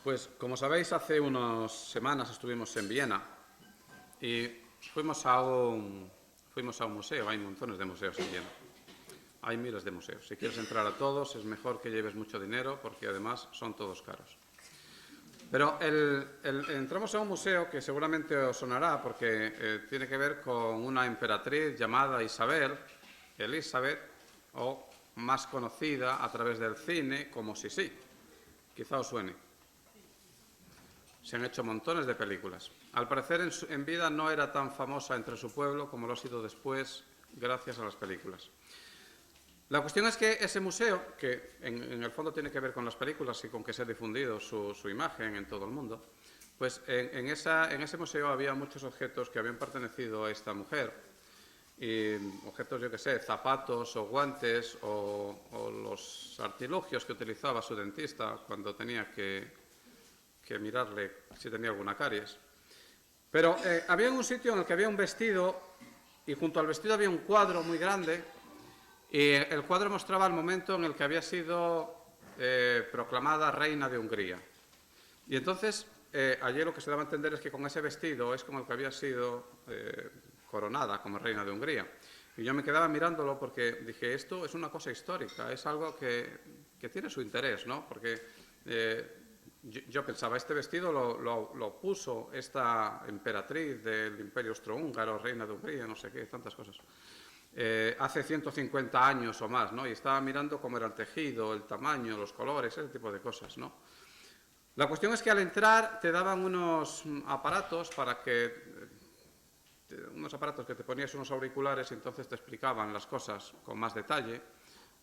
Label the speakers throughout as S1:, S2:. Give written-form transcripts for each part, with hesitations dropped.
S1: Pues, como sabéis, hace unas semanas estuvimos en Viena y fuimos a un museo. Hay montones de museos en Viena. Hay miles de museos. Si quieres entrar a todos, es mejor que lleves mucho dinero porque además son todos caros. Pero entramos a un museo que seguramente os sonará porque tiene que ver con una emperatriz llamada Isabel, Elizabeth, o más conocida a través del cine como Sisi. Quizá os suene. Se han hecho montones de películas. Al parecer, en vida no era tan famosa entre su pueblo como lo ha sido después, gracias a las películas. La cuestión es que ese museo, que en el fondo tiene que ver con las películas y con que se ha difundido su imagen en todo el mundo, pues en ese museo había muchos objetos que habían pertenecido a esta mujer. Y objetos, yo que sé, zapatos o guantes o los artilugios que utilizaba su dentista cuando tenía que mirarle si tenía alguna caries. Pero había un sitio en el que había un vestido y junto al vestido había un cuadro muy grande y el cuadro mostraba el momento en el que había sido proclamada reina de Hungría. Y entonces allí lo que se daba a entender es que con ese vestido es como el que había sido coronada como reina de Hungría. Y yo me quedaba mirándolo porque dije, esto es una cosa histórica, es algo que tiene su interés, ¿no? Porque yo pensaba, este vestido lo puso esta emperatriz del Imperio Austrohúngaro, reina de Hungría, no sé qué, tantas cosas, hace 150 años o más, ¿no? Y estaba mirando cómo era el tejido, el tamaño, los colores, ese tipo de cosas, ¿no? La cuestión es que al entrar te daban unos aparatos que te ponías unos auriculares y entonces te explicaban las cosas con más detalle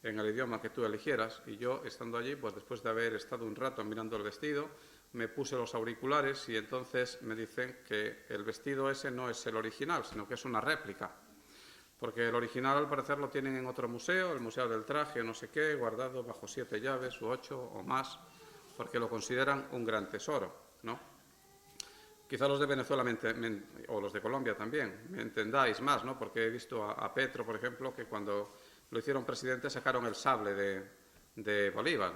S1: en el idioma que tú eligieras, y yo, estando allí, pues después de haber estado un rato mirando el vestido, me puse los auriculares y entonces me dicen que el vestido ese no es el original, sino que es una réplica, porque el original al parecer lo tienen en otro museo, el Museo del Traje, no sé qué, guardado bajo 7 llaves u 8 o más, porque lo consideran un gran tesoro, ¿no? Quizá los de Venezuela o los de Colombia también me entendáis más, ¿no? Porque he visto a Petro, por ejemplo, que cuando lo hicieron presidente sacaron el sable de Bolívar,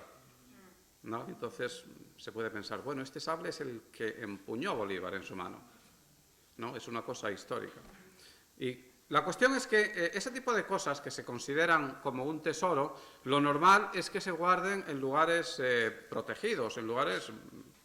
S1: ¿no? Entonces se puede pensar, bueno, este sable es el que empuñó Bolívar en su mano, ¿no? Es una cosa histórica. Y la cuestión es que ese tipo de cosas que se consideran como un tesoro, lo normal es que se guarden en lugares protegidos, en lugares,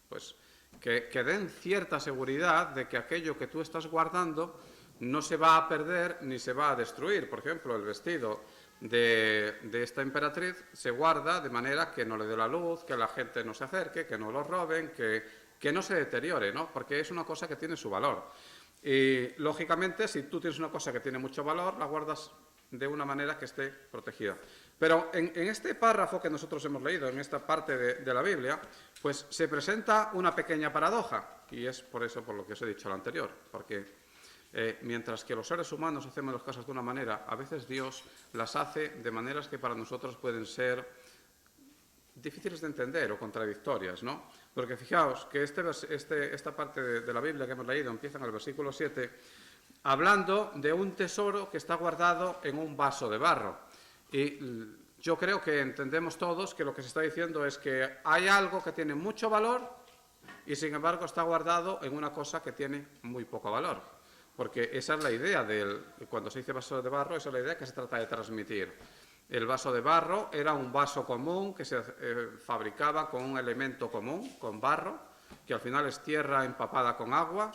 S1: pues, que den cierta seguridad de que aquello que tú estás guardando no se va a perder ni se va a destruir. Por ejemplo, el vestido de esta emperatriz se guarda de manera que no le dé la luz, que la gente no se acerque, que no lo roben, que no se deteriore, ¿no? Porque es una cosa que tiene su valor. Y, lógicamente, si tú tienes una cosa que tiene mucho valor, la guardas de una manera que esté protegida. Pero en este párrafo que nosotros hemos leído, en esta parte de la Biblia, pues se presenta una pequeña paradoja, y es por eso por lo que os he dicho lo anterior, porque mientras que los seres humanos hacemos las cosas de una manera, a veces Dios las hace de maneras que para nosotros pueden ser difíciles de entender o contradictorias, ¿no? Porque fijaos que esta parte de la Biblia que hemos leído empieza en el versículo 7 hablando de un tesoro que está guardado en un vaso de barro. Y yo creo que entendemos todos que lo que se está diciendo es que hay algo que tiene mucho valor y sin embargo está guardado en una cosa que tiene muy poco valor. Porque esa es la idea cuando se dice vaso de barro, esa es la idea que se trata de transmitir. El vaso de barro era un vaso común que se fabricaba con un elemento común, con barro, que al final es tierra empapada con agua,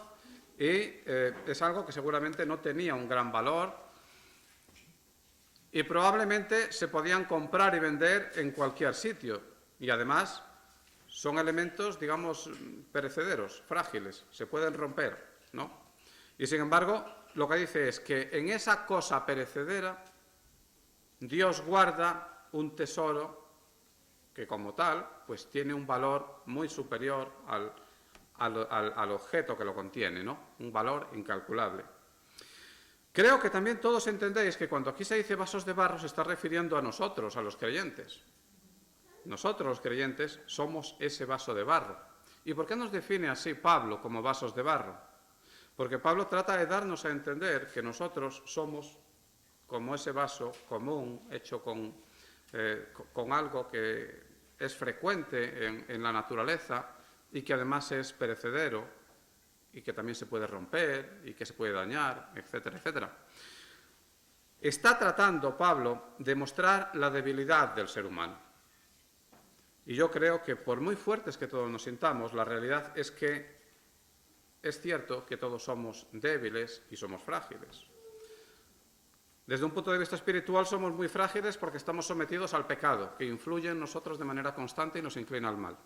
S1: y es algo que seguramente no tenía un gran valor y probablemente se podían comprar y vender en cualquier sitio. Y además son elementos, digamos, perecederos, frágiles, se pueden romper, ¿no? Y sin embargo, lo que dice es que en esa cosa perecedera Dios guarda un tesoro que como tal pues tiene un valor muy superior al objeto que lo contiene, ¿no? Un valor incalculable. Creo que también todos entendéis que cuando aquí se dice vasos de barro se está refiriendo a nosotros, a los creyentes. Nosotros los creyentes somos ese vaso de barro. ¿Y por qué nos define así Pablo como vasos de barro? Porque Pablo trata de darnos a entender que nosotros somos como ese vaso común, hecho con algo que es frecuente en la naturaleza, y que además es perecedero y que también se puede romper y que se puede dañar, etcétera, etcétera. Está tratando Pablo de mostrar la debilidad del ser humano. Y yo creo que por muy fuertes que todos nos sintamos, la realidad es que es cierto que todos somos débiles y somos frágiles. Desde un punto de vista espiritual somos muy frágiles porque estamos sometidos al pecado, que influye en nosotros de manera constante y nos inclina al mal.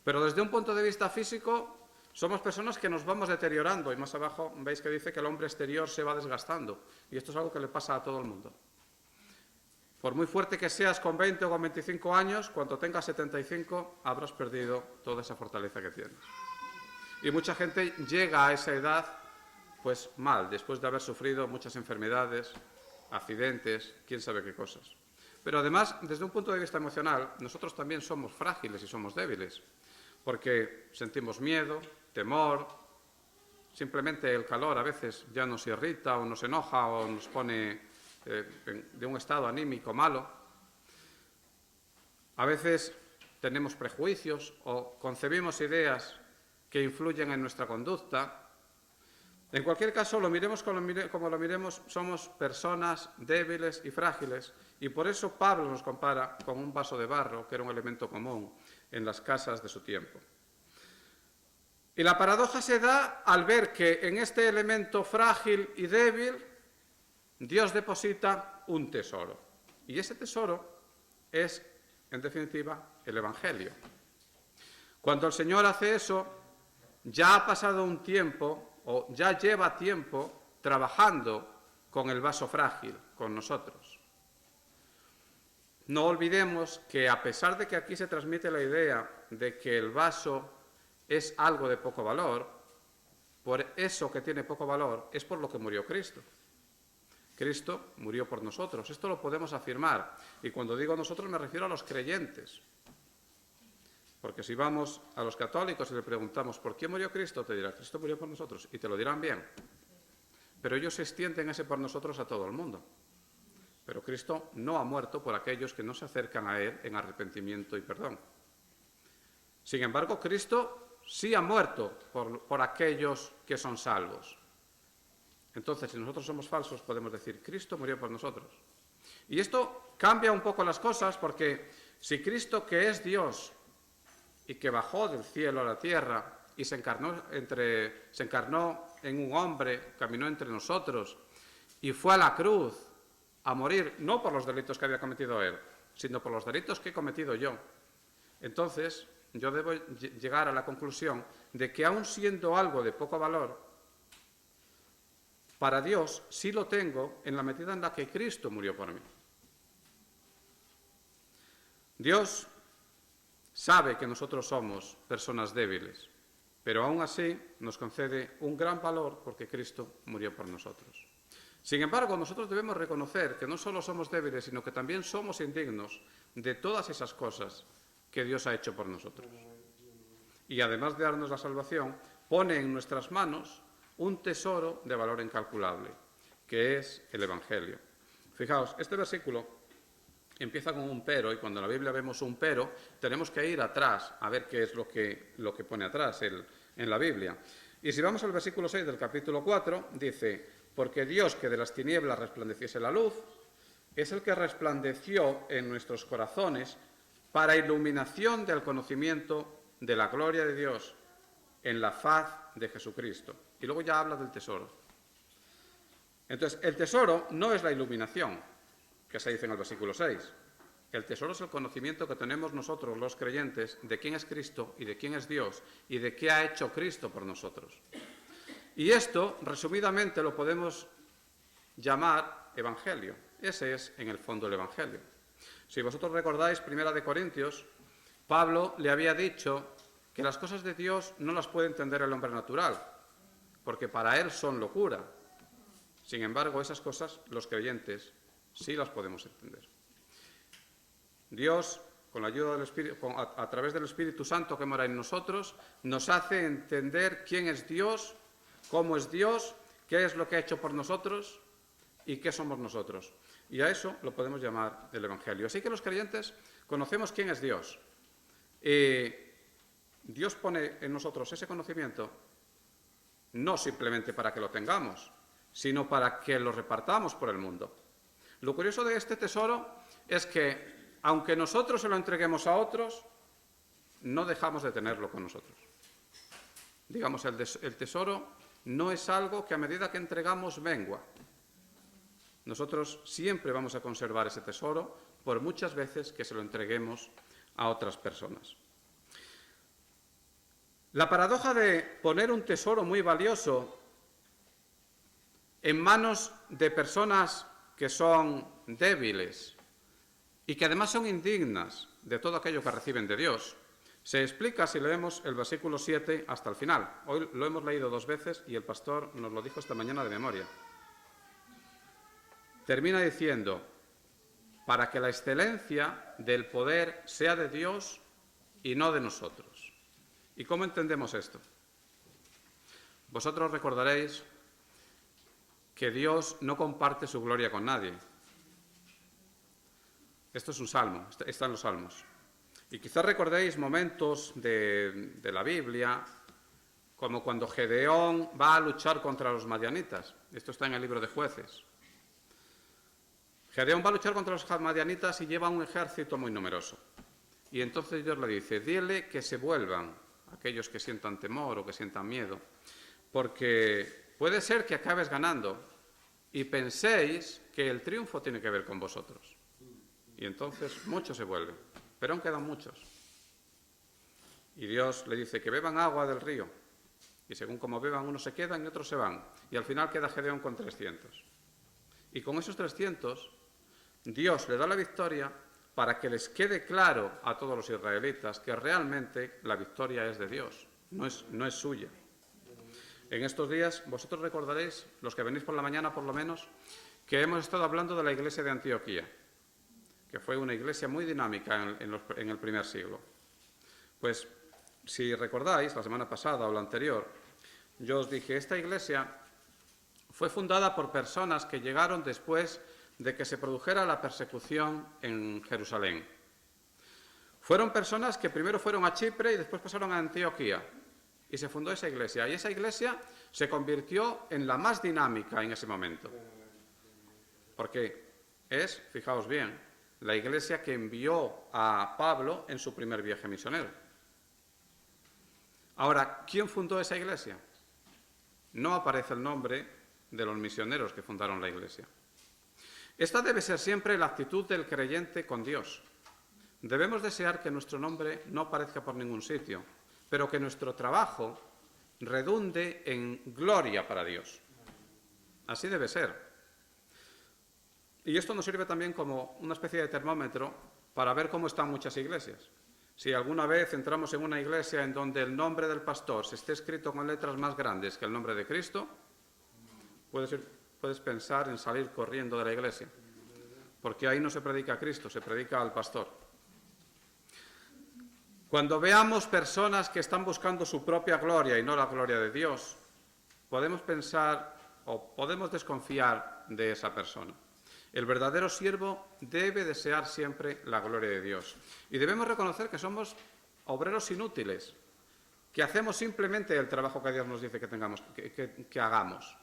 S1: Pero desde un punto de vista físico somos personas que nos vamos deteriorando, y más abajo veis que dice que el hombre exterior se va desgastando, y esto es algo que le pasa a todo el mundo. Por muy fuerte que seas con 20 o con 25 años, cuando tengas 75 habrás perdido toda esa fortaleza que tienes. Y mucha gente llega a esa edad pues mal, después de haber sufrido muchas enfermedades, accidentes, quién sabe qué cosas. Pero además, desde un punto de vista emocional, nosotros también somos frágiles y somos débiles, porque sentimos miedo, temor, simplemente el calor a veces ya nos irrita o nos enoja o nos pone de un estado anímico malo. A veces tenemos prejuicios o concebimos ideas que influyen en nuestra conducta. En cualquier caso, lo miremos como lo miremos, somos personas débiles y frágiles, y por eso Pablo nos compara con un vaso de barro, que era un elemento común en las casas de su tiempo. Y la paradoja se da al ver que en este elemento frágil y débil, Dios deposita un tesoro. Y ese tesoro es, en definitiva, el Evangelio. Cuando el Señor hace eso, ya ha pasado un tiempo, o ya lleva tiempo, trabajando con el vaso frágil, con nosotros. No olvidemos que a pesar de que aquí se transmite la idea de que el vaso es algo de poco valor, por eso que tiene poco valor es por lo que murió Cristo. Cristo murió por nosotros, esto lo podemos afirmar, y cuando digo nosotros me refiero a los creyentes. Porque si vamos a los católicos y le preguntamos ¿por qué murió Cristo? Te dirá, Cristo murió por nosotros, y te lo dirán bien. Pero ellos extienden ese por nosotros a todo el mundo. Pero Cristo no ha muerto por aquellos que no se acercan a Él en arrepentimiento y perdón. Sin embargo, Cristo sí ha muerto por aquellos que son salvos. Entonces, si nosotros somos falsos, podemos decir, Cristo murió por nosotros. Y esto cambia un poco las cosas, porque si Cristo, que es Dios, y que bajó del cielo a la tierra y se encarnó en un hombre, caminó entre nosotros y fue a la cruz a morir, no por los delitos que había cometido él, sino por los delitos que he cometido yo. Entonces, yo debo llegar a la conclusión de que aun siendo algo de poco valor, para Dios sí lo tengo en la medida en la que Cristo murió por mí. Dios sabe que nosotros somos personas débiles, pero aún así nos concede un gran valor porque Cristo murió por nosotros. Sin embargo, nosotros debemos reconocer que no solo somos débiles, sino que también somos indignos de todas esas cosas que Dios ha hecho por nosotros. Y además de darnos la salvación, pone en nuestras manos un tesoro de valor incalculable, que es el Evangelio. Fijaos, este versículo empieza con un pero, y cuando en la Biblia vemos un pero, tenemos que ir atrás a ver qué es lo que pone atrás en la Biblia. Y si vamos al versículo 6 del capítulo 4, dice, porque Dios que de las tinieblas resplandeciese la luz, es el que resplandeció en nuestros corazones para iluminación del conocimiento de la gloria de Dios en la faz de Jesucristo. Y luego ya habla del tesoro. Entonces, el tesoro no es la iluminación, que se dice en el versículo 6. El tesoro es el conocimiento que tenemos nosotros, los creyentes, de quién es Cristo y de quién es Dios y de qué ha hecho Cristo por nosotros. Y esto, resumidamente, lo podemos llamar Evangelio. Ese es, en el fondo, el Evangelio. Si vosotros recordáis, 1 Corintios, Pablo le había dicho que las cosas de Dios no las puede entender el hombre natural, porque para él son locura. Sin embargo, esas cosas, los creyentes, sí las podemos entender. Dios, con la ayuda del Espíritu, a través del Espíritu Santo que mora en nosotros, nos hace entender quién es Dios, cómo es Dios, qué es lo que ha hecho por nosotros y qué somos nosotros. Y a eso lo podemos llamar el Evangelio. Así que los creyentes conocemos quién es Dios. Dios pone en nosotros ese conocimiento no simplemente para que lo tengamos, sino para que lo repartamos por el mundo. Lo curioso de este tesoro es que, aunque nosotros se lo entreguemos a otros, no dejamos de tenerlo con nosotros. Digamos, el tesoro no es algo que a medida que entregamos mengua. Nosotros siempre vamos a conservar ese tesoro por muchas veces que se lo entreguemos a otras personas. La paradoja de poner un tesoro muy valioso en manos de personas que son débiles y que además son indignas de todo aquello que reciben de Dios, se explica si leemos el versículo 7 hasta el final. Hoy lo hemos leído 2 veces y el pastor nos lo dijo esta mañana de memoria. Termina diciendo, para que la excelencia del poder sea de Dios y no de nosotros. ¿Y cómo entendemos esto? Vosotros recordaréis que Dios no comparte su gloria con nadie. Esto es un salmo, está en los salmos. Y quizás recordéis momentos de la Biblia, como cuando Gedeón va a luchar contra los madianitas. Esto está en el libro de Jueces. Gedeón va a luchar contra los madianitas y lleva un ejército muy numeroso. Y entonces Dios le dice, dile que se vuelvan aquellos que sientan temor o que sientan miedo, porque puede ser que acabes ganando y penséis que el triunfo tiene que ver con vosotros. Y entonces muchos se vuelven, pero aún quedan muchos. Y Dios le dice que beban agua del río. Y según como beban, unos se quedan y otros se van. Y al final queda Gedeón con 300. Y con esos 300, Dios le da la victoria para que les quede claro a todos los israelitas que realmente la victoria es de Dios, no es suya. En estos días, vosotros recordaréis, los que venís por la mañana por lo menos, que hemos estado hablando de la iglesia de Antioquía, que fue una iglesia muy dinámica en el primer siglo. Pues, si recordáis, la semana pasada o la anterior, yo os dije, esta iglesia fue fundada por personas que llegaron después de que se produjera la persecución en Jerusalén. Fueron personas que primero fueron a Chipre y después pasaron a Antioquía y se fundó esa iglesia. Y esa iglesia se convirtió en la más dinámica en ese momento. Porque es, fijaos bien, la iglesia que envió a Pablo en su primer viaje misionero. Ahora, ¿quién fundó esa iglesia? No aparece el nombre de los misioneros que fundaron la iglesia. Esta debe ser siempre la actitud del creyente con Dios. Debemos desear que nuestro nombre no aparezca por ningún sitio, pero que nuestro trabajo redunde en gloria para Dios. Así debe ser. Y esto nos sirve también como una especie de termómetro para ver cómo están muchas iglesias. Si alguna vez entramos en una iglesia en donde el nombre del pastor se esté escrito con letras más grandes que el nombre de Cristo, puedes pensar en salir corriendo de la iglesia, porque ahí no se predica a Cristo, se predica al pastor. Cuando veamos personas que están buscando su propia gloria y no la gloria de Dios, podemos pensar o podemos desconfiar de esa persona. El verdadero siervo debe desear siempre la gloria de Dios. Y debemos reconocer que somos obreros inútiles, que hacemos simplemente el trabajo que Dios nos dice que hagamos.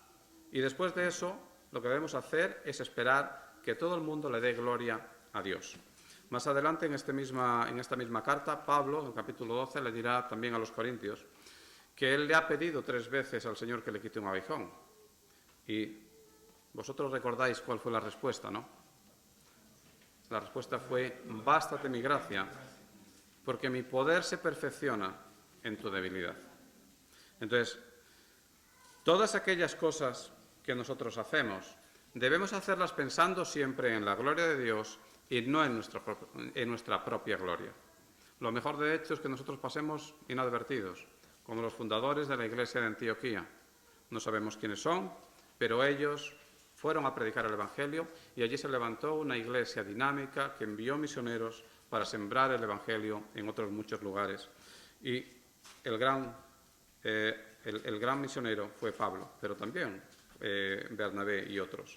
S1: Y después de eso, lo que debemos hacer es esperar que todo el mundo le dé gloria a Dios. Más adelante, en esta misma carta, Pablo, en el capítulo 12, le dirá también a los corintios que él le ha pedido 3 veces al Señor que le quite un aguijón. Y vosotros recordáis cuál fue la respuesta, ¿no? La respuesta fue, bástate mi gracia, porque mi poder se perfecciona en tu debilidad. Entonces, todas aquellas cosas que nosotros hacemos, debemos hacerlas pensando siempre en la gloria de Dios y no en nuestra propia gloria. Lo mejor, de hecho, es que nosotros pasemos inadvertidos, como los fundadores de la iglesia de Antioquía. No sabemos quiénes son, pero ellos fueron a predicar el Evangelio y allí se levantó una iglesia dinámica que envió misioneros para sembrar el Evangelio en otros muchos lugares. Y el gran misionero fue Pablo, pero también Bernabé y otros.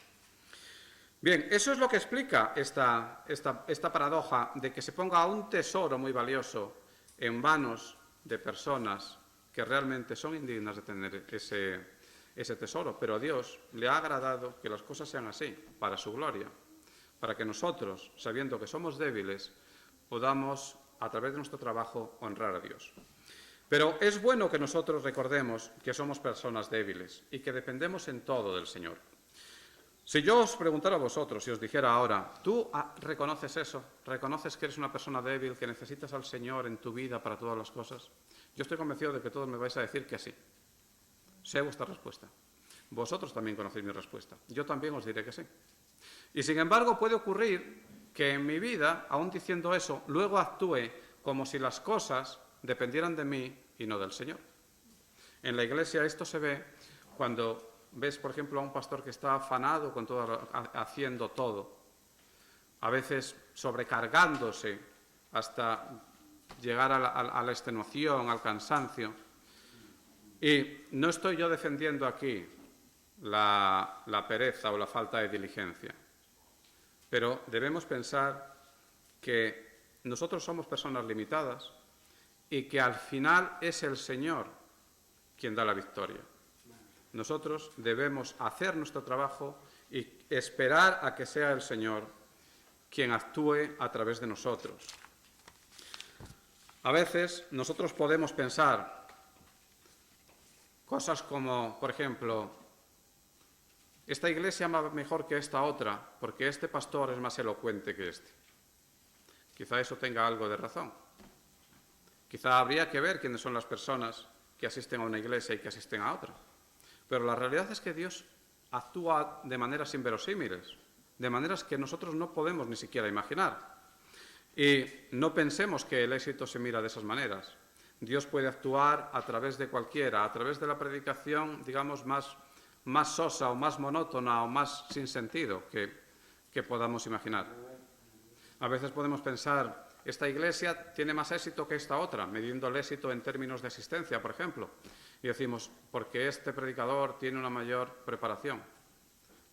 S1: Bien, eso es lo que explica esta paradoja de que se ponga un tesoro muy valioso en manos de personas que realmente son indignas de tener ese tesoro, pero a Dios le ha agradado que las cosas sean así, para su gloria, para que nosotros, sabiendo que somos débiles, podamos, a través de nuestro trabajo, honrar a Dios. Pero es bueno que nosotros recordemos que somos personas débiles y que dependemos en todo del Señor. Si yo os preguntara a vosotros, si os dijera ahora, ¿tú reconoces eso? ¿Reconoces que eres una persona débil, que necesitas al Señor en tu vida para todas las cosas? Yo estoy convencido de que todos me vais a decir que sí. Sé vuestra respuesta. Vosotros también conocéis mi respuesta. Yo también os diré que sí. Y sin embargo puede ocurrir que en mi vida, aún diciendo eso, luego actúe como si las cosas dependieran de mí y no del Señor. En la iglesia esto se ve cuando ves, por ejemplo, a un pastor que está afanado con todo, haciendo todo, a veces sobrecargándose hasta llegar a la extenuación, al cansancio. Y no estoy yo defendiendo aquí la pereza o la falta de diligencia, pero debemos pensar que nosotros somos personas limitadas y que al final es el Señor quien da la victoria. Nosotros debemos hacer nuestro trabajo y esperar a que sea el Señor quien actúe a través de nosotros. A veces nosotros podemos pensar cosas como, por ejemplo, esta iglesia va mejor que esta otra porque este pastor es más elocuente que este. Quizá eso tenga algo de razón. Quizá habría que ver quiénes son las personas que asisten a una iglesia y que asisten a otra. Pero la realidad es que Dios actúa de maneras inverosímiles, de maneras que nosotros no podemos ni siquiera imaginar. Y no pensemos que el éxito se mira de esas maneras. Dios puede actuar a través de cualquiera, a través de la predicación, digamos, más sosa o más monótona o más sin sentido que podamos imaginar. A veces podemos pensar, esta iglesia tiene más éxito que esta otra, midiendo el éxito en términos de asistencia, por ejemplo. Y decimos, porque este predicador tiene una mayor preparación.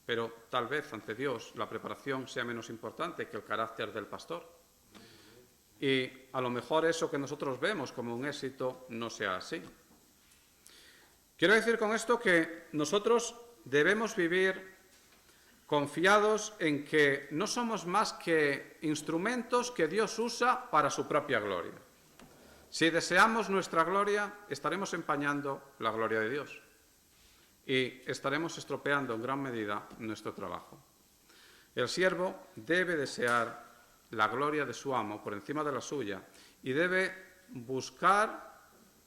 S1: Pero tal vez ante Dios la preparación sea menos importante que el carácter del pastor. Y a lo mejor eso que nosotros vemos como un éxito no sea así. Quiero decir con esto que nosotros debemos vivir confiados en que no somos más que instrumentos que Dios usa para su propia gloria. Si deseamos nuestra gloria, estaremos empañando la gloria de Dios y estaremos estropeando en gran medida nuestro trabajo. El siervo debe desear la gloria de su amo por encima de la suya y debe buscar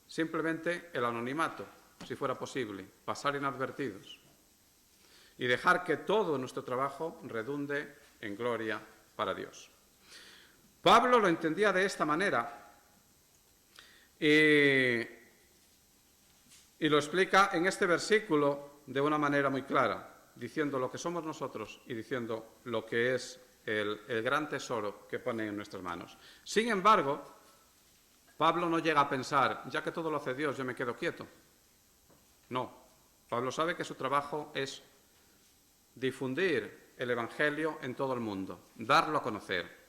S1: simplemente el anonimato, si fuera posible, pasar inadvertidos y dejar que todo nuestro trabajo redunde en gloria para Dios. Pablo lo entendía de esta manera y lo explica en este versículo de una manera muy clara, diciendo lo que somos nosotros y diciendo lo que es el gran tesoro que pone en nuestras manos. Sin embargo, Pablo no llega a pensar, ya que todo lo hace Dios, yo me quedo quieto. No, Pablo sabe que su trabajo es difundir el Evangelio en todo el mundo, darlo a conocer.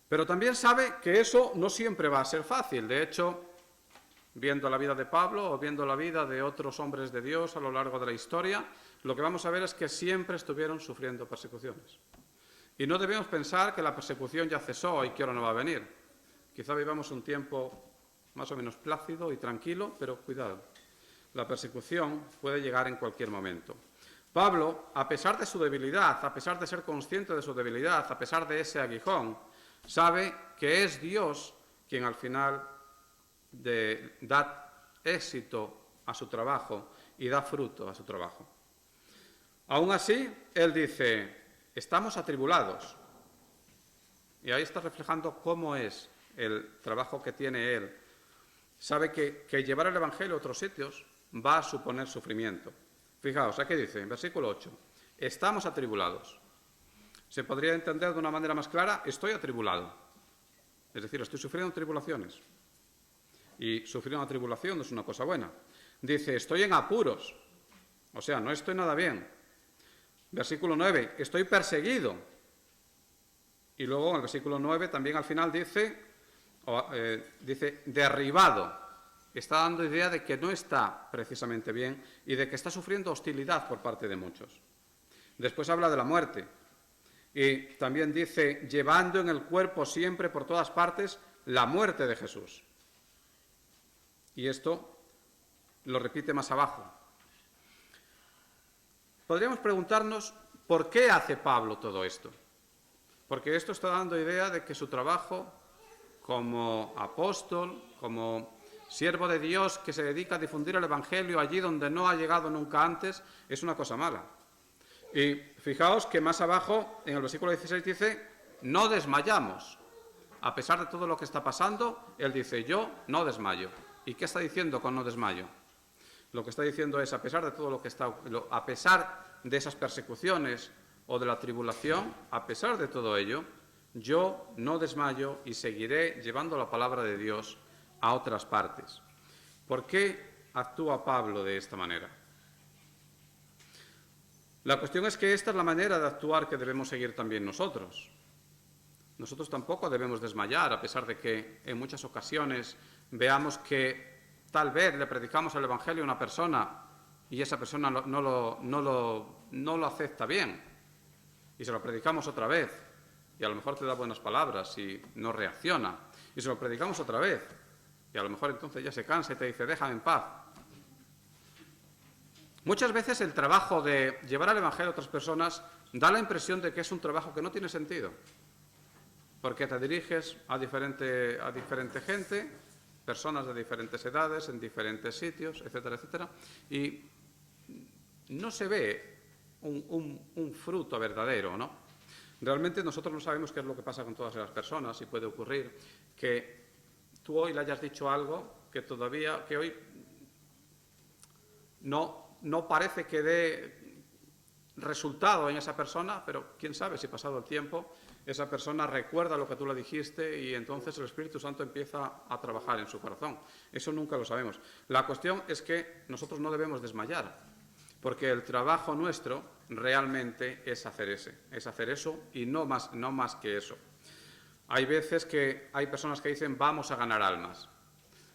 S1: Pero también sabe que eso no siempre va a ser fácil. De hecho, viendo la vida de Pablo o viendo la vida de otros hombres de Dios a lo largo de la historia, lo que vamos a ver es que siempre estuvieron sufriendo persecuciones. Y no debemos pensar que la persecución ya cesó y que ahora no va a venir. Quizá vivamos un tiempo más o menos plácido y tranquilo, pero cuidado, la persecución puede llegar en cualquier momento. Pablo, a pesar de su debilidad, a pesar de ser consciente de su debilidad, a pesar de ese aguijón, sabe que es Dios quien al final da éxito a su trabajo y da fruto a su trabajo. Aún así, él dice, estamos atribulados. Y ahí está reflejando cómo es el trabajo que tiene él. Sabe que llevar el Evangelio a otros sitios va a suponer sufrimiento. Fijaos, aquí dice, en versículo 8, estamos atribulados. Se podría entender de una manera más clara, estoy atribulado. Es decir, estoy sufriendo tribulaciones. Y sufrir una tribulación no es una cosa buena. Dice, estoy en apuros. O sea, no estoy nada bien. Versículo 9, estoy perseguido. Y luego en el versículo 9 también al final dice, dice derribado. Está dando idea de que no está precisamente bien y de que está sufriendo hostilidad por parte de muchos. Después habla de la muerte y también dice llevando en el cuerpo siempre por todas partes la muerte de Jesús. Y esto lo repite más abajo. Podríamos preguntarnos por qué hace Pablo todo esto. Porque esto está dando idea de que su trabajo como apóstol, como siervo de Dios que se dedica a difundir el Evangelio allí donde no ha llegado nunca antes, es una cosa mala. Y fijaos que más abajo, en el versículo 16 dice, no desmayamos. A pesar de todo lo que está pasando, él dice, yo no desmayo. ¿Y qué está diciendo con no desmayo? Lo que está diciendo es, a pesar de todo a pesar de esas persecuciones o de la tribulación, a pesar de todo ello, yo no desmayo y seguiré llevando la palabra de Dios a otras partes. ¿Por qué actúa Pablo de esta manera? La cuestión es que esta es la manera de actuar que debemos seguir también nosotros. Nosotros tampoco debemos desmayar, a pesar de que en muchas ocasiones veamos que tal vez le predicamos el Evangelio a una persona y esa persona no lo acepta bien. Y se lo predicamos otra vez y a lo mejor te da buenas palabras y no reacciona. Y se lo predicamos otra vez y a lo mejor entonces ya se cansa y te dice, déjame en paz. Muchas veces el trabajo de llevar el Evangelio a otras personas da la impresión de que es un trabajo que no tiene sentido, porque te diriges a diferente gente, personas de diferentes edades, en diferentes sitios, etcétera, etcétera, y no se ve un fruto verdadero, ¿no? Realmente nosotros no sabemos qué es lo que pasa con todas las personas y puede ocurrir que tú hoy le hayas dicho algo que hoy no parece que dé resultado en esa persona, pero quién sabe si pasado el tiempo esa persona recuerda lo que tú le dijiste y entonces el Espíritu Santo empieza a trabajar en su corazón. Eso nunca lo sabemos. La cuestión es que nosotros no debemos desmayar, porque el trabajo nuestro realmente es hacer eso y no más que eso. Hay veces que hay personas que dicen vamos a ganar almas.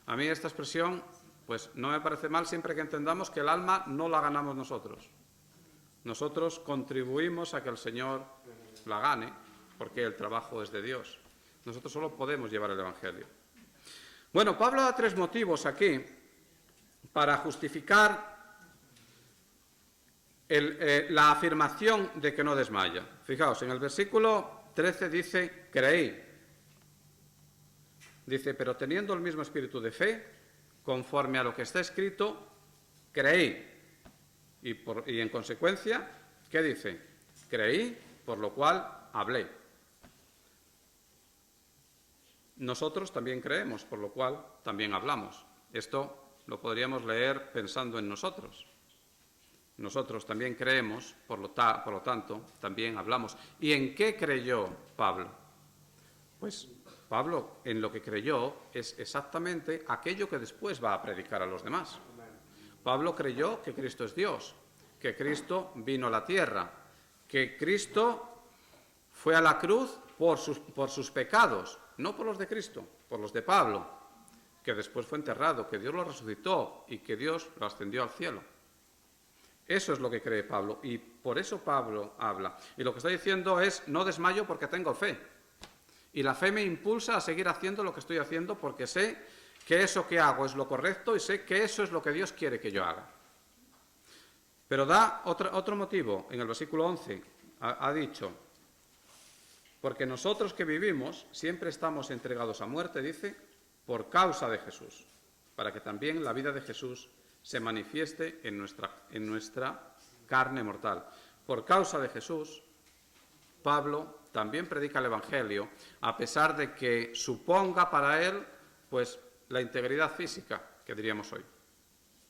S1: A mí esta expresión pues no me parece mal siempre que entendamos que el alma no la ganamos nosotros. Nosotros contribuimos a que el Señor la gane, porque el trabajo es de Dios. Nosotros solo podemos llevar el Evangelio. Bueno, Pablo da 3 motivos aquí para justificar la afirmación de que no desmaya. Fijaos, en el versículo 13 dice, creí. Dice, pero teniendo el mismo espíritu de fe, conforme a lo que está escrito, creí. Y en consecuencia, ¿qué dice? Creí, por lo cual hablé. Nosotros también creemos, por lo cual también hablamos. Esto lo podríamos leer pensando en nosotros. Nosotros también creemos, por lo tanto, también hablamos. ¿Y en qué creyó Pablo? Pues Pablo en lo que creyó es exactamente aquello que después va a predicar a los demás. Pablo creyó que Cristo es Dios, que Cristo vino a la tierra, que Cristo fue a la cruz por sus pecados, no por los de Cristo, por los de Pablo, que después fue enterrado, que Dios lo resucitó y que Dios lo ascendió al cielo. Eso es lo que cree Pablo y por eso Pablo habla. Y lo que está diciendo es, no desmayo porque tengo fe. Y la fe me impulsa a seguir haciendo lo que estoy haciendo porque sé que eso que hago es lo correcto y sé que eso es lo que Dios quiere que yo haga. Pero da otro motivo. En el versículo 11 ha dicho, porque nosotros que vivimos siempre estamos entregados a muerte, dice, por causa de Jesús, para que también la vida de Jesús se manifieste en nuestra carne mortal. Por causa de Jesús, Pablo también predica el Evangelio, a pesar de que suponga para él, pues, la integridad física, que diríamos hoy.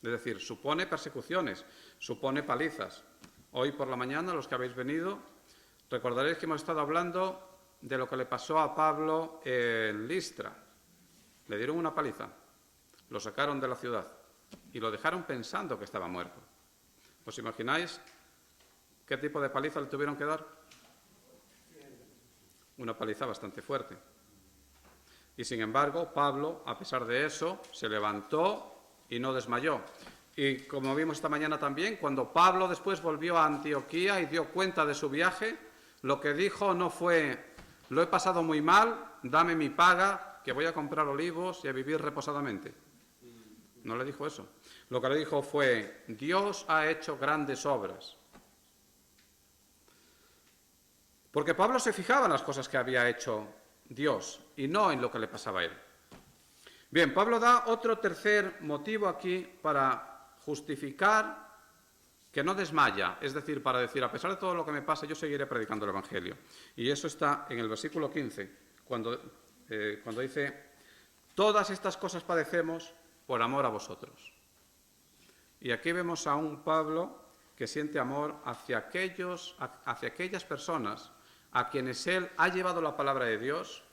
S1: Es decir, supone persecuciones, supone palizas. Hoy por la mañana, los que habéis venido, recordaréis que hemos estado hablando de lo que le pasó a Pablo en Listra. Le dieron una paliza, lo sacaron de la ciudad y lo dejaron pensando que estaba muerto. ¿Os imagináis qué tipo de paliza le tuvieron que dar? Una paliza bastante fuerte. Y sin embargo, Pablo, a pesar de eso, se levantó y no desmayó. Y como vimos esta mañana también, cuando Pablo después volvió a Antioquía y dio cuenta de su viaje, lo que dijo no fue: lo he pasado muy mal, dame mi paga, que voy a comprar olivos y a vivir reposadamente. No le dijo eso. Lo que le dijo fue: Dios ha hecho grandes obras. Porque Pablo se fijaba en las cosas que había hecho Dios y no en lo que le pasaba a él. Bien, Pablo da otro tercer motivo aquí para justificar que no desmaya, es decir, para decir, a pesar de todo lo que me pase, yo seguiré predicando el Evangelio. Y eso está en el versículo 15, cuando dice: todas estas cosas padecemos por amor a vosotros. Y aquí vemos a un Pablo que siente amor hacia aquellas personas a quienes él ha llevado la palabra de Dios,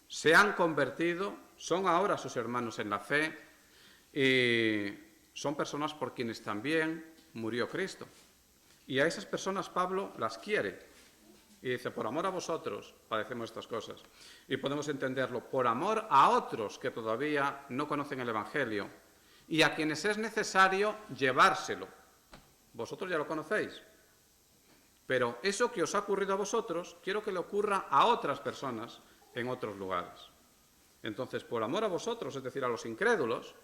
S1: se han convertido, son ahora sus hermanos en la fe y son personas por quienes también murió Cristo. Y a esas personas Pablo las quiere. Y dice: por amor a vosotros padecemos estas cosas. Y podemos entenderlo: por amor a otros que todavía no conocen el Evangelio y a quienes es necesario llevárselo. Vosotros ya lo conocéis. Pero eso que os ha ocurrido a vosotros, quiero que le ocurra a otras personas en otros lugares. Entonces, por amor a vosotros, es decir, a los incrédulos,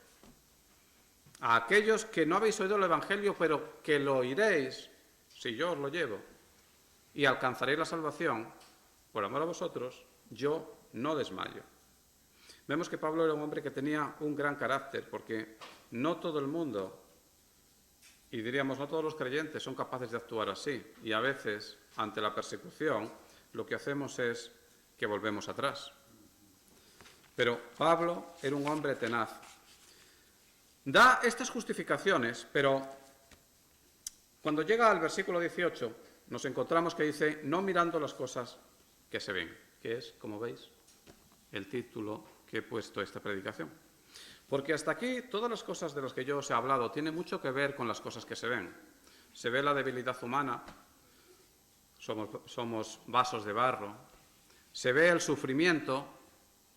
S1: a aquellos que no habéis oído el Evangelio, pero que lo oiréis si yo os lo llevo, y alcanzaréis la salvación, por amor a vosotros, yo no desmayo. Vemos que Pablo era un hombre que tenía un gran carácter, porque no todo el mundo, y diríamos no todos los creyentes, son capaces de actuar así. Y a veces, ante la persecución, lo que hacemos es que volvemos atrás. Pero Pablo era un hombre tenaz. Da estas justificaciones, pero cuando llega al versículo 18, nos encontramos que dice: no mirando las cosas que se ven, que es, como veis, el título que he puesto a esta predicación. Porque hasta aquí todas las cosas de las que yo os he hablado tienen mucho que ver con las cosas que se ven. Se ve la debilidad humana, somos vasos de barro, se ve el sufrimiento,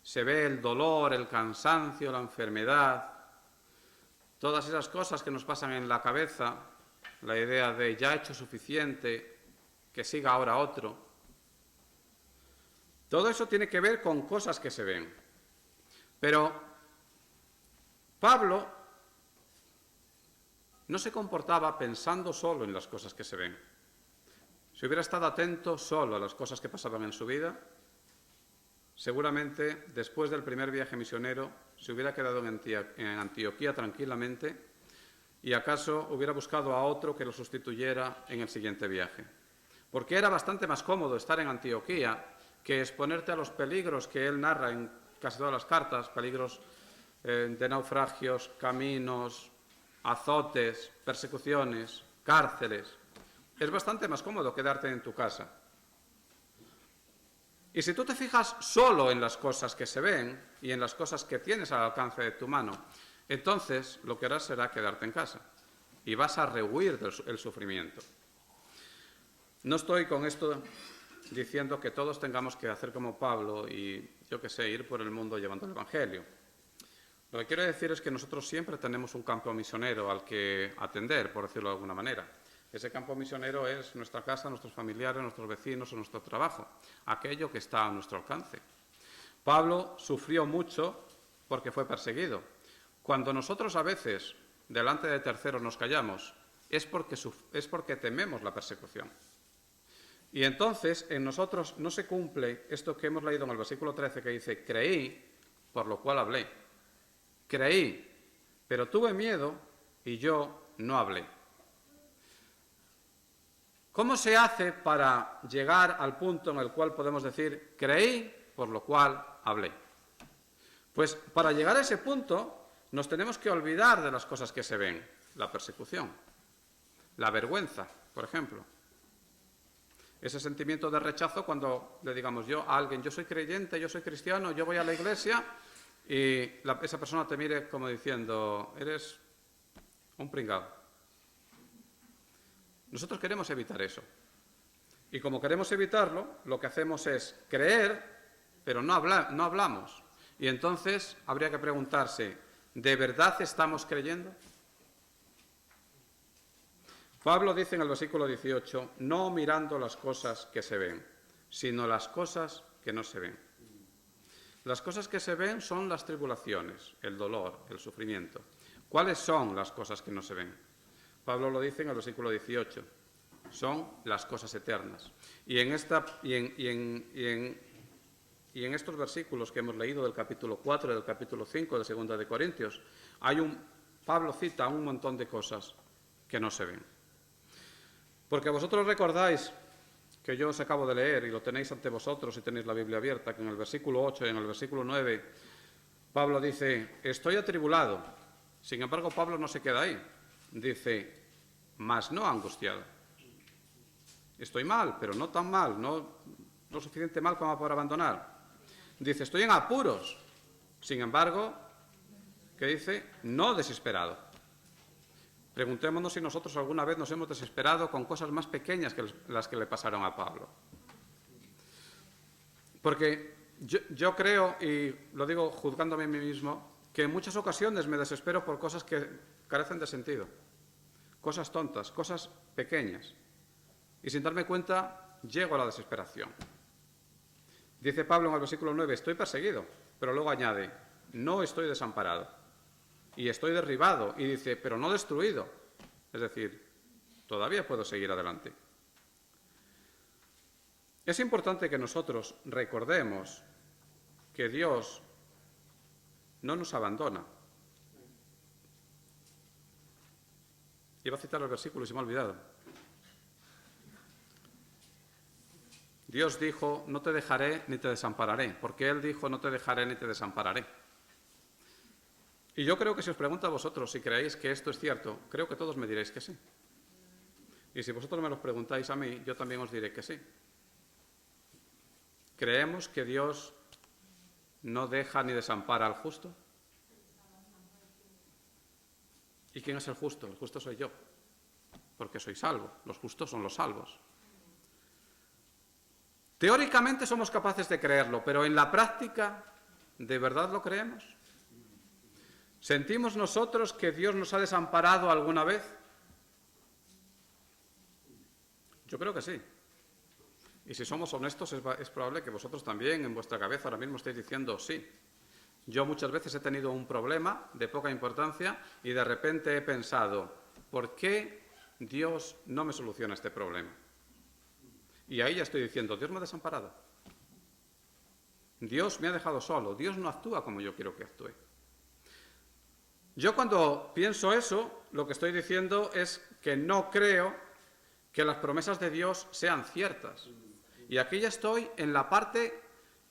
S1: se ve el dolor, el cansancio, la enfermedad, todas esas cosas que nos pasan en la cabeza, la idea de ya he hecho suficiente, que siga ahora otro. Todo eso tiene que ver con cosas que se ven. Pero Pablo no se comportaba pensando solo en las cosas que se ven. Si hubiera estado atento solo a las cosas que pasaban en su vida, seguramente después del primer viaje misionero se hubiera quedado en Antioquía tranquilamente y acaso hubiera buscado a otro que lo sustituyera en el siguiente viaje. Porque era bastante más cómodo estar en Antioquía que exponerte a los peligros que él narra en casi todas las cartas, peligros de naufragios, caminos, azotes, persecuciones, cárceles. Es bastante más cómodo quedarte en tu casa. Y si tú te fijas solo en las cosas que se ven y en las cosas que tienes al alcance de tu mano, entonces lo que harás será quedarte en casa y vas a rehuir del sufrimiento. No estoy con esto diciendo que todos tengamos que hacer como Pablo y, yo qué sé, ir por el mundo llevando el Evangelio. Lo que quiero decir es que nosotros siempre tenemos un campo misionero al que atender, por decirlo de alguna manera. Ese campo misionero es nuestra casa, nuestros familiares, nuestros vecinos o nuestro trabajo, aquello que está a nuestro alcance. Pablo sufrió mucho porque fue perseguido. Cuando nosotros a veces, delante de terceros, nos callamos, es porque tememos la persecución. Y entonces en nosotros no se cumple esto que hemos leído en el versículo 13 que dice: creí, por lo cual hablé. Creí, pero tuve miedo y yo no hablé. ¿Cómo se hace para llegar al punto en el cual podemos decir creí, por lo cual hablé? Pues para llegar a ese punto nos tenemos que olvidar de las cosas que se ven. La persecución, la vergüenza, por ejemplo. Ese sentimiento de rechazo cuando le digamos yo a alguien: yo soy creyente, yo soy cristiano, yo voy a la iglesia, y esa persona te mire como diciendo: eres un pringao. Nosotros queremos evitar eso. Y como queremos evitarlo, lo que hacemos es creer, pero no hablamos. Y entonces habría que preguntarse, ¿de verdad estamos creyendo? Pablo dice en el versículo 18, no mirando las cosas que se ven, sino las cosas que no se ven. Las cosas que se ven son las tribulaciones, el dolor, el sufrimiento. ¿Cuáles son las cosas que no se ven? Pablo lo dice en el versículo 18, son las cosas eternas. Y en estos versículos que hemos leído del capítulo 4 y del capítulo 5 de 2 de Corintios, Pablo cita un montón de cosas que no se ven. Porque vosotros recordáis que yo os acabo de leer, y lo tenéis ante vosotros si tenéis la Biblia abierta, que en el versículo 8 y en el versículo 9, Pablo dice, estoy atribulado. Sin embargo, Pablo no se queda ahí. Dice, mas no angustiado. Estoy mal, pero no tan mal, no lo suficiente mal como para abandonar. Dice, estoy en apuros. Sin embargo, ¿qué dice? No desesperado. Preguntémonos si nosotros alguna vez nos hemos desesperado con cosas más pequeñas que las que le pasaron a Pablo. Porque yo creo, y lo digo juzgándome a mí mismo, que en muchas ocasiones me desespero por cosas que carecen de sentido. Cosas tontas, cosas pequeñas. Y sin darme cuenta, llego a la desesperación. Dice Pablo en el versículo 9, estoy perseguido, pero luego añade, no estoy desamparado. Y estoy derribado, y dice, pero no destruido. Es decir, todavía puedo seguir adelante. Es importante que nosotros recordemos que Dios no nos abandona. Iba a citar el versículo y se me ha olvidado. Dios dijo, no te dejaré ni te desampararé, porque Él dijo, no te dejaré ni te desampararé. Y yo creo que si os pregunto a vosotros si creéis que esto es cierto, creo que todos me diréis que sí. Y si vosotros me lo preguntáis a mí, yo también os diré que sí. ¿Creemos que Dios no deja ni desampara al justo? ¿Y quién es el justo? El justo soy yo, porque soy salvo. Los justos son los salvos. Teóricamente somos capaces de creerlo, pero en la práctica, ¿de verdad lo creemos? ¿Sentimos nosotros que Dios nos ha desamparado alguna vez? Yo creo que sí. Y si somos honestos, es probable que vosotros también en vuestra cabeza ahora mismo estéis diciendo sí. Yo muchas veces he tenido un problema de poca importancia y de repente he pensado, ¿por qué Dios no me soluciona este problema? Y ahí ya estoy diciendo, Dios me ha desamparado. Dios me ha dejado solo. Dios no actúa como yo quiero que actúe. Yo cuando pienso eso, lo que estoy diciendo es que no creo que las promesas de Dios sean ciertas. Y aquí ya estoy en la parte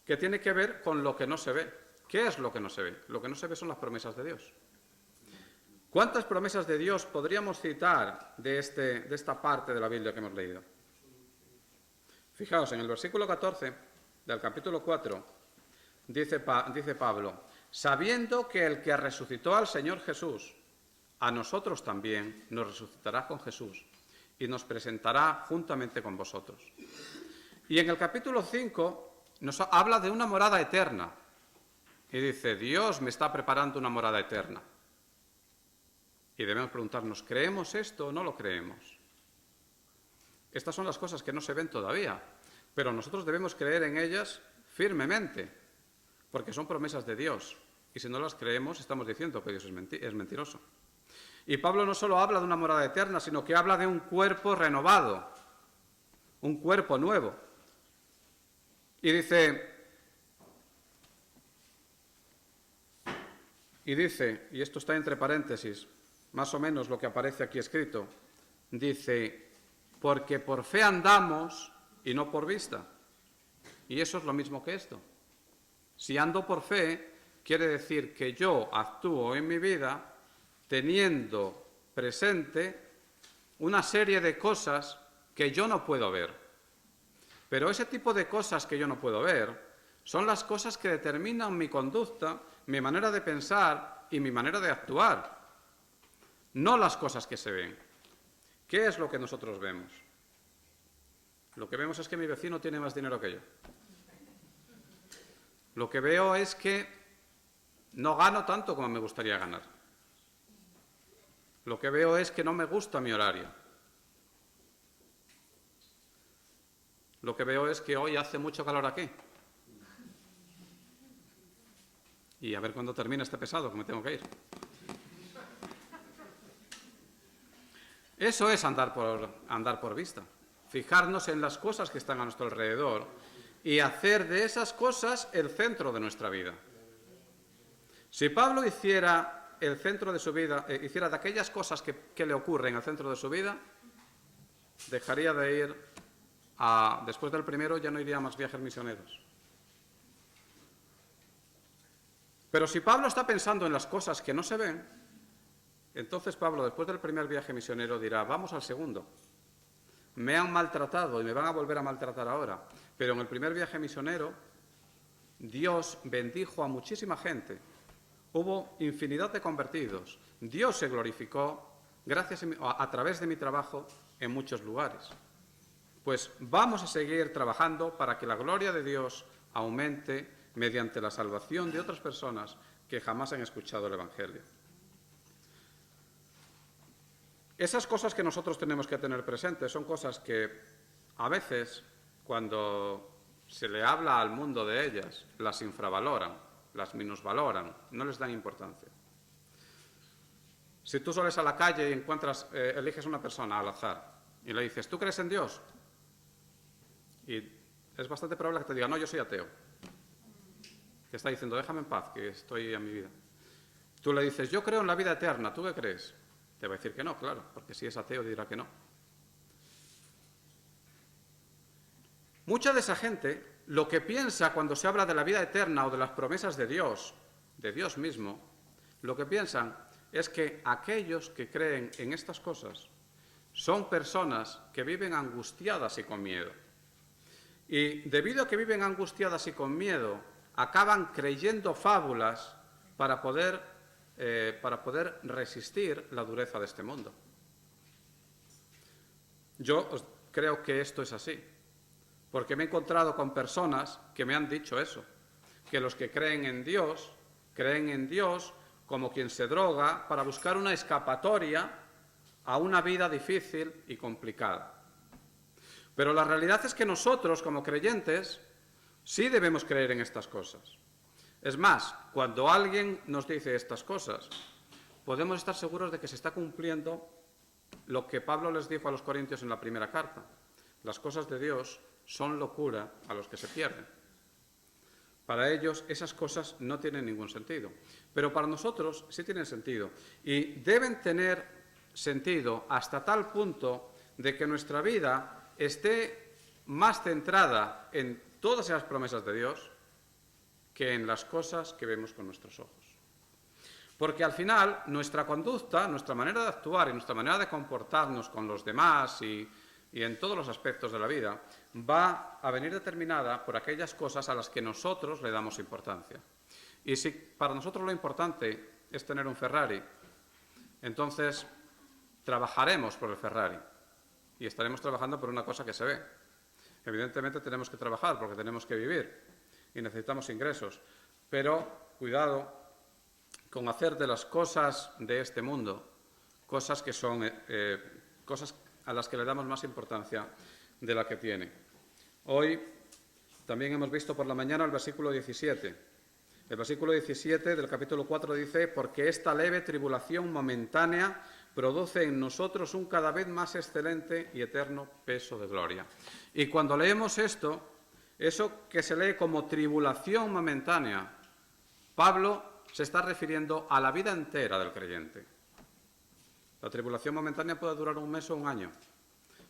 S1: que tiene que ver con lo que no se ve. ¿Qué es lo que no se ve? Lo que no se ve son las promesas de Dios. ¿Cuántas promesas de Dios podríamos citar de esta parte de la Biblia que hemos leído? Fijaos, en el versículo 14 del capítulo 4 dice Pablo, sabiendo que el que resucitó al Señor Jesús, a nosotros también nos resucitará con Jesús y nos presentará juntamente con vosotros. Y en el capítulo 5 nos habla de una morada eterna. Y dice, Dios me está preparando una morada eterna. Y debemos preguntarnos, ¿creemos esto o no lo creemos? Estas son las cosas que no se ven todavía, pero nosotros debemos creer en ellas firmemente, porque son promesas de Dios. Y si no las creemos, estamos diciendo que Dios es mentiroso. Y Pablo no solo habla de una morada eterna, sino que habla de un cuerpo renovado, un cuerpo nuevo. Y dice, y esto está entre paréntesis, más o menos lo que aparece aquí escrito, dice, porque por fe andamos y no por vista. Y eso es lo mismo que esto. Si ando por fe, quiere decir que yo actúo en mi vida teniendo presente una serie de cosas que yo no puedo ver. Pero ese tipo de cosas que yo no puedo ver son las cosas que determinan mi conducta, mi manera de pensar y mi manera de actuar. No las cosas que se ven. ¿Qué es lo que nosotros vemos? Lo que vemos es que mi vecino tiene más dinero que yo. Lo que veo es que no gano tanto como me gustaría ganar. Lo que veo es que no me gusta mi horario. Lo que veo es que hoy hace mucho calor aquí. Y a ver cuándo termina este pesado, que me tengo que ir. Eso es andar por vista. Fijarnos en las cosas que están a nuestro alrededor y hacer de esas cosas el centro de nuestra vida. Si Pablo hiciera el centro de su vida, hiciera de aquellas cosas que le ocurren al centro de su vida, dejaría de ir después del primero ya no iría a más viajes misioneros. Pero si Pablo está pensando en las cosas que no se ven, entonces Pablo, después del primer viaje misionero, dirá, vamos al segundo. Me han maltratado y me van a volver a maltratar ahora. Pero en el primer viaje misionero, Dios bendijo a muchísima gente. Hubo infinidad de convertidos. Dios se glorificó a través de mi trabajo en muchos lugares. Pues vamos a seguir trabajando para que la gloria de Dios aumente mediante la salvación de otras personas que jamás han escuchado el Evangelio. Esas cosas que nosotros tenemos que tener presentes son cosas que a veces, cuando se le habla al mundo de ellas, las infravaloran, las minusvaloran, no les dan importancia. Si tú sales a la calle y eliges una persona al azar y le dices, ¿tú crees en Dios? Y es bastante probable que te diga, no, yo soy ateo. Te está diciendo, déjame en paz, que estoy en mi vida. Tú le dices, yo creo en la vida eterna, ¿tú qué crees? Te va a decir que no, claro, porque si es ateo dirá que no. Mucha de esa gente, lo que piensa cuando se habla de la vida eterna o de las promesas de Dios mismo, lo que piensan es que aquellos que creen en estas cosas son personas que viven angustiadas y con miedo. Y debido a que viven angustiadas y con miedo, acaban creyendo fábulas para poder resistir la dureza de este mundo. Yo creo que esto es así, porque me he encontrado con personas que me han dicho eso, que los que creen en Dios como quien se droga para buscar una escapatoria a una vida difícil y complicada. Pero la realidad es que nosotros, como creyentes, sí debemos creer en estas cosas. Es más, cuando alguien nos dice estas cosas, podemos estar seguros de que se está cumpliendo lo que Pablo les dijo a los Corintios en la primera carta. Las cosas de Dios son locura a los que se pierden. Para ellos esas cosas no tienen ningún sentido, pero para nosotros sí tienen sentido. Y deben tener sentido hasta tal punto de que nuestra vida esté más centrada en todas esas promesas de Dios que en las cosas que vemos con nuestros ojos. Porque al final nuestra conducta, nuestra manera de actuar y nuestra manera de comportarnos con los demás y en todos los aspectos de la vida va a venir determinada por aquellas cosas a las que nosotros le damos importancia. Y si para nosotros lo importante es tener un Ferrari, entonces trabajaremos por el Ferrari y estaremos trabajando por una cosa que se ve. Evidentemente tenemos que trabajar porque tenemos que vivir y necesitamos ingresos, pero cuidado con hacer de las cosas de este mundo cosas que son cosas a las que le damos más importancia de la que tiene. Hoy también hemos visto por la mañana el versículo 17. El versículo 17 del capítulo 4 dice, porque esta leve tribulación momentánea produce en nosotros un cada vez más excelente y eterno peso de gloria. Y cuando leemos esto, eso que se lee como tribulación momentánea, Pablo se está refiriendo a la vida entera del creyente. La tribulación momentánea puede durar un mes o un año,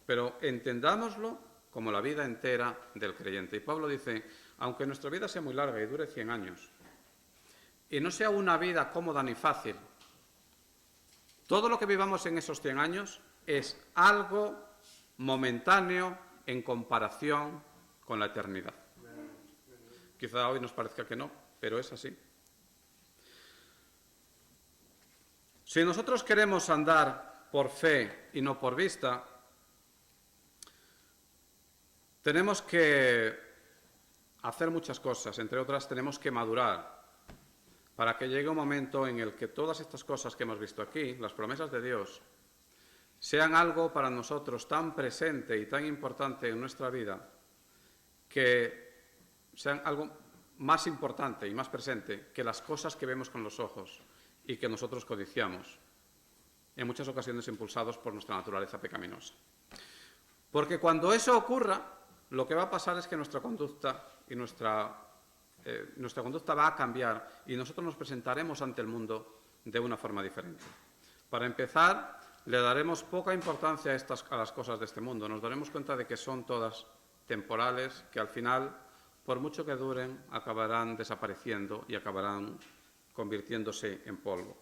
S1: pero entendámoslo como la vida entera del creyente. Y Pablo dice, aunque nuestra vida sea muy larga y dure 100 años, y no sea una vida cómoda ni fácil, todo lo que vivamos en esos 100 años es algo momentáneo en comparación con la eternidad. Quizá hoy nos parezca que no, pero es así. Si nosotros queremos andar por fe y no por vista, tenemos que hacer muchas cosas, entre otras tenemos que madurar para que llegue un momento en el que todas estas cosas que hemos visto aquí, las promesas de Dios, sean algo para nosotros tan presente y tan importante en nuestra vida, que sean algo más importante y más presente que las cosas que vemos con los ojos y que nosotros codiciamos, en muchas ocasiones impulsados por nuestra naturaleza pecaminosa. Porque cuando eso ocurra, lo que va a pasar es que nuestra conducta y nuestra conducta va a cambiar y nosotros nos presentaremos ante el mundo de una forma diferente. Para empezar, le daremos poca importancia a las cosas de este mundo. Nos daremos cuenta de que son todas temporales, que al final, por mucho que duren, acabarán desapareciendo y acabarán convirtiéndose en polvo.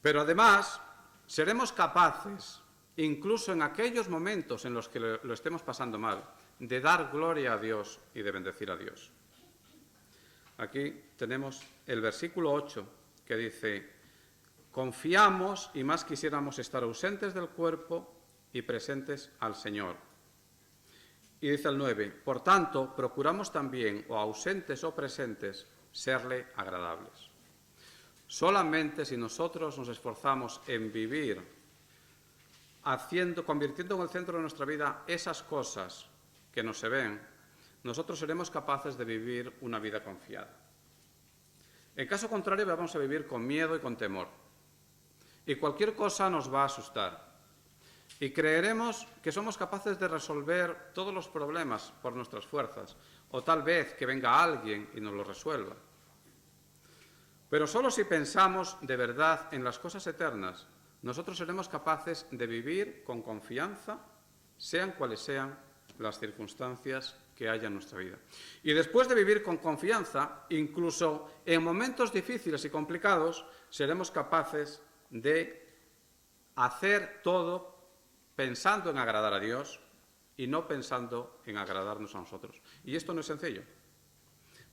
S1: Pero además, seremos capaces, incluso en aquellos momentos en los que lo estemos pasando mal, de dar gloria a Dios y de bendecir a Dios. Aquí tenemos el versículo 8 que dice: confiamos y más quisiéramos estar ausentes del cuerpo y presentes al Señor. Y dice el 9, por tanto, procuramos también, o ausentes o presentes, serle agradables. Solamente si nosotros nos esforzamos en vivir convirtiendo en el centro de nuestra vida esas cosas que no se ven, nosotros seremos capaces de vivir una vida confiada. En caso contrario, vamos a vivir con miedo y con temor. Y cualquier cosa nos va a asustar. Y creeremos que somos capaces de resolver todos los problemas por nuestras fuerzas, o tal vez que venga alguien y nos lo resuelva. Pero solo si pensamos de verdad en las cosas eternas, nosotros seremos capaces de vivir con confianza, sean cuales sean las circunstancias que haya en nuestra vida. Y después de vivir con confianza, incluso en momentos difíciles y complicados, seremos capaces de hacer todo pensando en agradar a Dios y no pensando en agradarnos a nosotros. Y esto no es sencillo,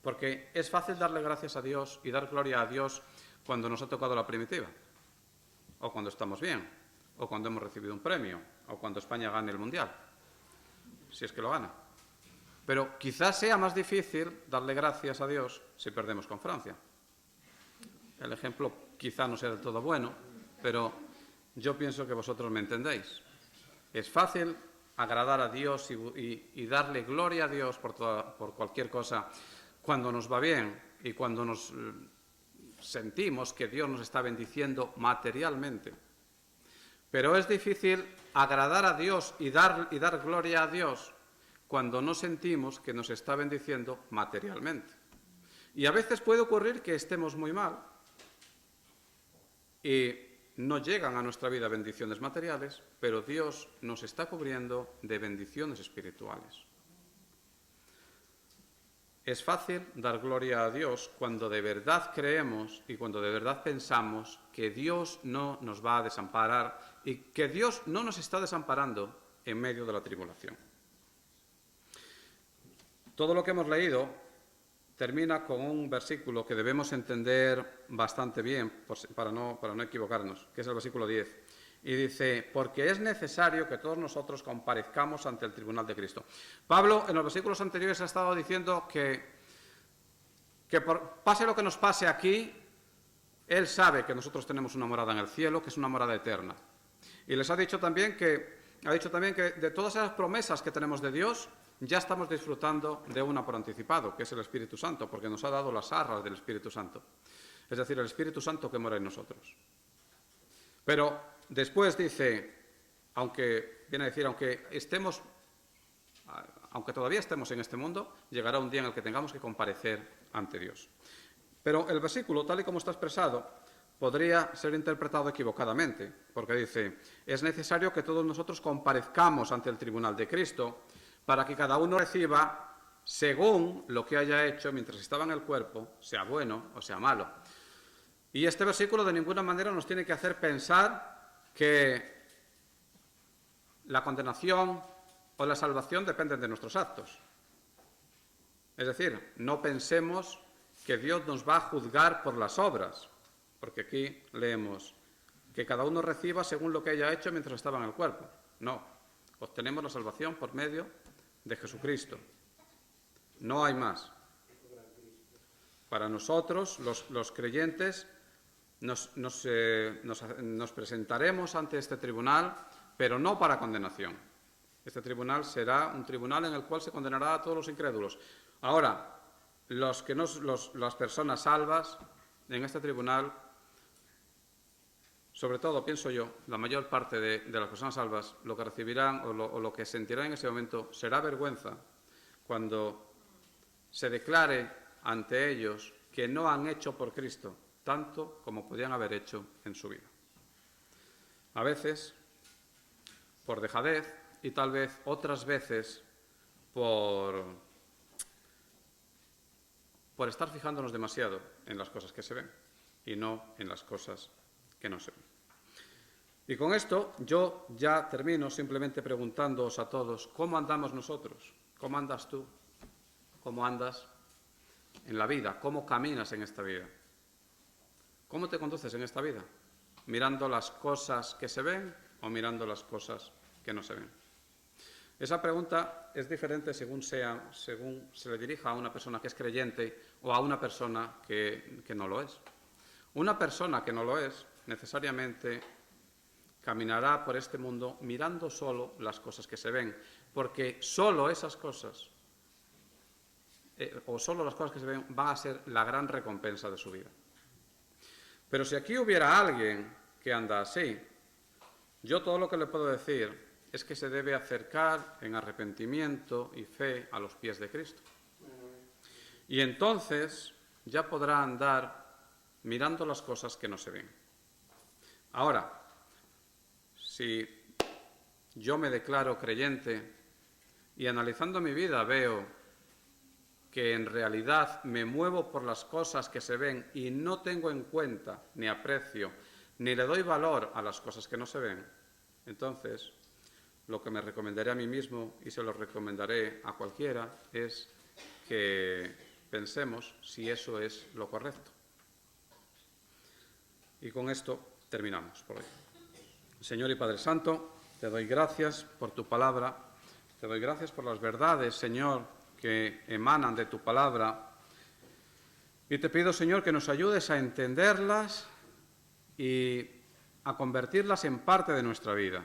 S1: porque es fácil darle gracias a Dios y dar gloria a Dios cuando nos ha tocado la primitiva, o cuando estamos bien, o cuando hemos recibido un premio, o cuando España gane el Mundial, si es que lo gana. Pero quizás sea más difícil darle gracias a Dios si perdemos con Francia. El ejemplo quizá no sea del todo bueno, pero yo pienso que vosotros me entendéis. Es fácil agradar a Dios y darle gloria a Dios por cualquier cosa cuando nos va bien y cuando nos sentimos que Dios nos está bendiciendo materialmente. Pero es difícil agradar a Dios y dar gloria a Dios cuando no sentimos que nos está bendiciendo materialmente. Y a veces puede ocurrir que estemos muy mal y no llegan a nuestra vida bendiciones materiales, pero Dios nos está cubriendo de bendiciones espirituales. Es fácil dar gloria a Dios cuando de verdad creemos y cuando de verdad pensamos que Dios no nos va a desamparar y que Dios no nos está desamparando en medio de la tribulación. Todo lo que hemos leído termina con un versículo que debemos entender bastante bien para no equivocarnos, que es el versículo 10. Y dice, porque es necesario que todos nosotros comparezcamos ante el tribunal de Cristo. Pablo, en los versículos anteriores, ha estado diciendo que pase lo que nos pase aquí, él sabe que nosotros tenemos una morada en el cielo, que es una morada eterna. Y les ha dicho también que de todas esas promesas que tenemos de Dios, ya estamos disfrutando de una por anticipado, que es el Espíritu Santo, porque nos ha dado las arras del Espíritu Santo. Es decir, el Espíritu Santo que mora en nosotros. Pero después dice, aunque todavía estemos en este mundo, llegará un día en el que tengamos que comparecer ante Dios. Pero el versículo, tal y como está expresado, podría ser interpretado equivocadamente, porque dice, es necesario que todos nosotros comparezcamos ante el tribunal de Cristo para que cada uno reciba según lo que haya hecho mientras estaba en el cuerpo, sea bueno o sea malo. Y este versículo de ninguna manera nos tiene que hacer pensar que la condenación o la salvación dependen de nuestros actos. Es decir, no pensemos que Dios nos va a juzgar por las obras, porque aquí leemos que cada uno reciba según lo que haya hecho mientras estaba en el cuerpo. No, obtenemos la salvación por medio de Jesucristo. No hay más. Para nosotros, los creyentes, nos presentaremos ante este tribunal, pero no para condenación. Este tribunal será un tribunal en el cual se condenará a todos los incrédulos. Ahora, las personas salvas en este tribunal, sobre todo, pienso yo, la mayor parte de las personas salvas, lo que recibirán o lo que sentirán en ese momento será vergüenza cuando se declare ante ellos que no han hecho por Cristo tanto como podían haber hecho en su vida. A veces, por dejadez, y tal vez otras veces por estar fijándonos demasiado en las cosas que se ven y no en las cosas que no se ven. Y con esto yo ya termino simplemente preguntándoos a todos, ¿cómo andamos nosotros? ¿Cómo andas tú? ¿Cómo andas en la vida? ¿Cómo caminas en esta vida? ¿Cómo te conduces en esta vida? ¿Mirando las cosas que se ven o mirando las cosas que no se ven? Esa pregunta es diferente según se le dirija a una persona que es creyente o a una persona que no lo es. Una persona que no lo es necesariamente caminará por este mundo mirando solo las cosas que se ven, porque solo esas cosas, o solo las cosas que se ven, van a ser la gran recompensa de su vida. Pero si aquí hubiera alguien que anda así, yo todo lo que le puedo decir es que se debe acercar en arrepentimiento y fe a los pies de Cristo. Y entonces ya podrá andar mirando las cosas que no se ven. Ahora, si yo me declaro creyente y analizando mi vida veo que en realidad me muevo por las cosas que se ven y no tengo en cuenta, ni aprecio, ni le doy valor a las cosas que no se ven, entonces lo que me recomendaré a mí mismo y se lo recomendaré a cualquiera es que pensemos si eso es lo correcto. Y con esto terminamos por hoy. Señor y Padre Santo, te doy gracias por tu palabra, te doy gracias por las verdades, Señor, que emanan de tu palabra. Y te pido, Señor, que nos ayudes a entenderlas y a convertirlas en parte de nuestra vida.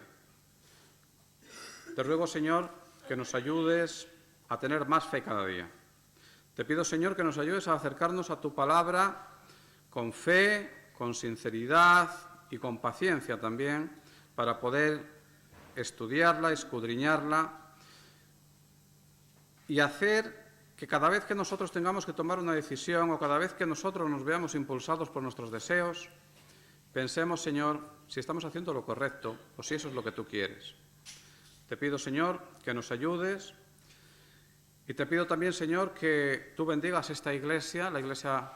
S1: Te ruego, Señor, que nos ayudes a tener más fe cada día. Te pido, Señor, que nos ayudes a acercarnos a tu palabra con fe, con sinceridad y con paciencia también, para poder estudiarla, escudriñarla y hacer que cada vez que nosotros tengamos que tomar una decisión o cada vez que nosotros nos veamos impulsados por nuestros deseos, pensemos, Señor, si estamos haciendo lo correcto o si eso es lo que tú quieres. Te pido, Señor, que nos ayudes y te pido también, Señor, que tú bendigas esta iglesia, la iglesia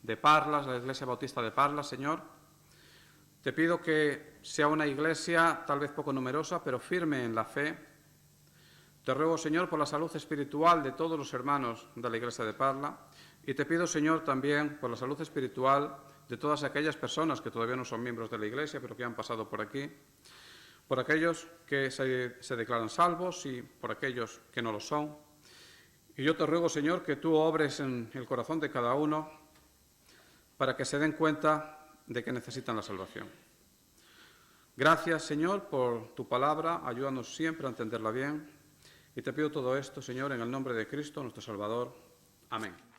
S1: de Parlas, la iglesia bautista de Parlas, Señor. Te pido que sea una iglesia tal vez poco numerosa, pero firme en la fe. Te ruego, Señor, por la salud espiritual de todos los hermanos de la iglesia de Parla y te pido, Señor, también por la salud espiritual de todas aquellas personas que todavía no son miembros de la iglesia, pero que han pasado por aquí, por aquellos que se declaran salvos y por aquellos que no lo son. Y yo te ruego, Señor, que tú obres en el corazón de cada uno para que se den cuenta de que necesitan la salvación. Gracias, Señor, por tu palabra. Ayúdanos siempre a entenderla bien. Y te pido todo esto, Señor, en el nombre de Cristo, nuestro Salvador. Amén.